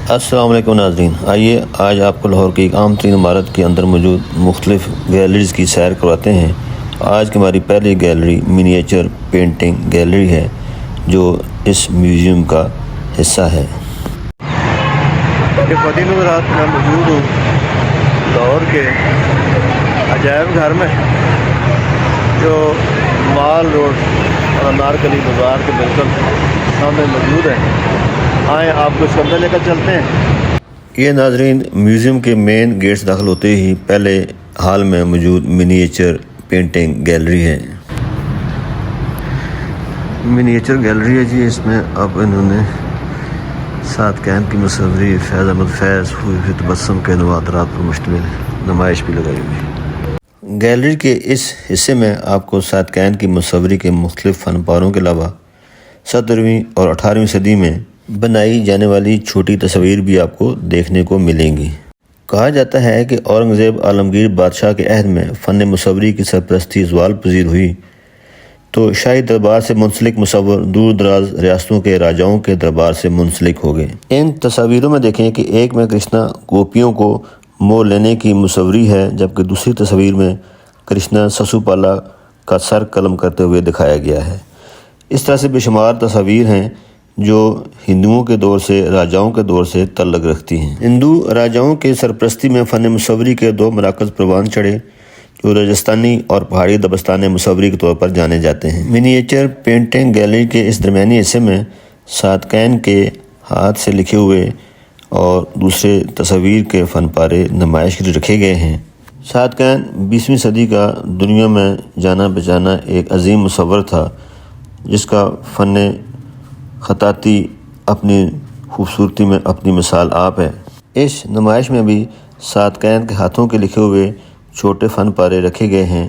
السلام علیکم ناظرین، آئیے آج آپ کو لاہور کی ایک عام ترین عمارت کے اندر موجود مختلف گیلریز کی سیر کرواتے ہیں۔ آج کی ہماری پہلی گیلری منییچر پینٹنگ گیلری ہے جو اس میوزیم کا حصہ ہے۔ یہ فتح نظرات میں موجود ہوں لاہور کے عجائب گھر میں، جو مال روڈ اور انارکلی بازار کے بالکل سامنے موجود ہے۔ آئیں آپ کو اس کے اندر لے کر چلتے ہیں۔ یہ ناظرین میوزیم کے مین گیٹ سے داخل ہوتے ہی پہلے ہال میں موجود منییچر پینٹنگ گیلری ہے۔ منییچر گیلری ہے جی، اس میں اب انہوں نے ساتکین کی مصوری، فیض احمد فیض، خوبی تبسم کے نوادرات پر مشتمل نمائش بھی لگائی ہوئی۔ گیلری کے اس حصے میں آپ کو ساتکین کی مصوری کے مختلف فن پاروں کے علاوہ 17ویں اور 18ویں صدی میں بنائی جانے والی چھوٹی تصاویر بھی آپ کو دیکھنے کو ملیں گی۔ کہا جاتا ہے کہ اورنگزیب عالمگیر بادشاہ کے عہد میں فن مصوری کی سرپرستی زوال پذیر ہوئی تو شاہی دربار سے منسلک مصور دور دراز ریاستوں کے راجاؤں کے دربار سے منسلک ہو گئے۔ ان تصاویروں میں دیکھیں کہ ایک میں کرشنا گوپیوں کو مو لینے کی مصوری ہے، جبکہ دوسری تصویر میں کرشنا سسوپالا کا سر قلم کرتے ہوئے دکھایا گیا ہے۔ اس طرح سے بے شمار تصاویر ہیں جو ہندوؤں کے دور سے راجاؤں کے دور سے تعلق رکھتی ہیں۔ ہندو راجاؤں کے سرپرستی میں فن مصوری کے دو مراکز پروان چڑھے جو راجستھانی اور پہاڑی دبستان مصوری کے طور پر جانے جاتے ہیں۔ منییچر پینٹنگ گیلری کے اس درمیانی حصے میں ساتکین کے ہاتھ سے لکھے ہوئے اور دوسرے تصاویر کے فن پارے نمائش کے لیے رکھے گئے ہیں۔ ساتکین 20ویں صدی کا دنیا میں جانا پہچانا ایک عظیم مصور تھا جس کا فن خطاطی اپنی خوبصورتی میں اپنی مثال آپ ہے۔ اس نمائش میں بھی ساتکین کے ہاتھوں کے لکھے ہوئے چھوٹے فن پارے رکھے گئے ہیں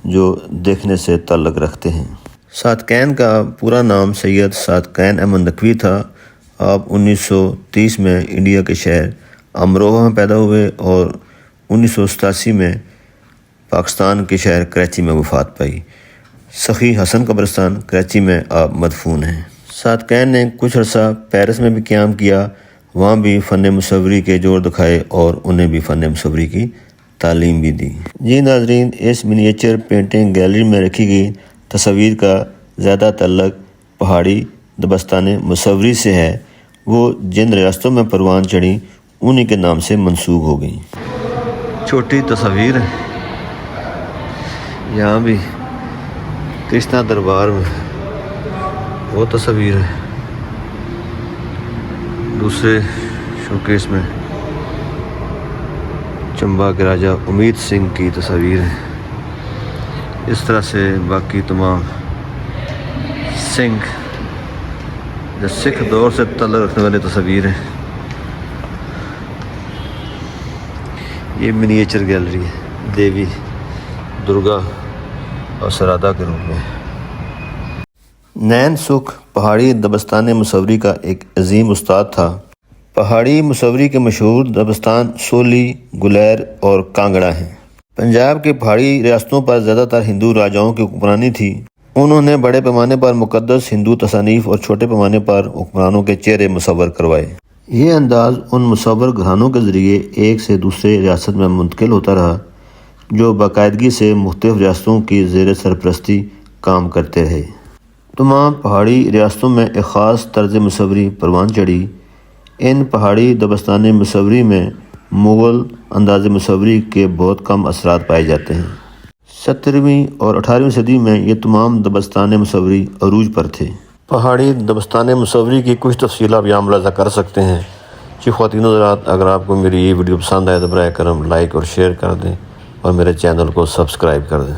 جو دیکھنے سے تعلق رکھتے ہیں۔ ساتکین کا پورا نام سید ساتکین احمد نقوی تھا۔ آپ 1930 میں انڈیا کے شہر امروہہ میں پیدا ہوئے اور 1987 میں پاکستان کے شہر کراچی میں وفات پائی۔ سخی حسن قبرستان کراچی میں آپ مدفون ہیں۔ ساتکین نے کچھ عرصہ پیرس میں بھی قیام کیا، وہاں بھی فن مصوری کے جوڑ دکھائے اور انہیں بھی فن مصوری کی تعلیم بھی دی۔ جی ناظرین، اس منییچر پینٹنگ گیلری میں رکھی گئی تصاویر کا زیادہ تعلق پہاڑی دبستان مصوری سے ہے۔ وہ جن ریاستوں میں پروان چڑھی انہی کے نام سے منسوب ہو گئیں۔ چھوٹی تصاویر ہے، یہاں بھی کرشنا دربار میں وہ تصویر ہے، دوسرے شوکیس میں چمبا کے راجہ امید سنگھ کی تصاویر ہے۔ اس طرح سے باقی تمام سکھ دور سے تعلق رکھنے والے تصاویر ہیں۔ یہ منییچر گیلری ہے، دیوی درگا اور سرادہ کے روپ میں۔ نین سکھ پہاڑی دبستان مصوری کا ایک عظیم استاد تھا۔ پہاڑی مصوری کے مشہور دبستان سولی، گلیر اور کانگڑا ہیں۔ پنجاب کے پہاڑی ریاستوں پر زیادہ تر ہندو راجاؤں کی حکمرانی تھی۔ انہوں نے بڑے پیمانے پر مقدس ہندو تصانیف اور چھوٹے پیمانے پر حکمرانوں کے چہرے مصور کروائے۔ یہ انداز ان مصور گھرانوں کے ذریعے ایک سے دوسرے ریاست میں منتقل ہوتا رہا جو باقاعدگی سے مختلف ریاستوں کی زیر سرپرستی کام کرتے رہے۔ تمام پہاڑی ریاستوں میں ایک خاص طرز مصوری پروان چڑھی۔ ان پہاڑی دبستان مصوری میں مغل انداز مصوری کے بہت کم اثرات پائے جاتے ہیں۔ 17ویں اور 18ویں صدی میں یہ تمام دبستان مصوری عروج پر تھے۔ پہاڑی دبستان مصوری کی کچھ تفصیلات آپ یہاں ملاحظہ کر سکتے ہیں۔ جی خواتین حضرات، اگر آپ کو میری یہ ویڈیو پسند آئے تو براہ کرم لائک اور شیئر کر دیں اور میرے چینل کو سبسکرائب کر دیں۔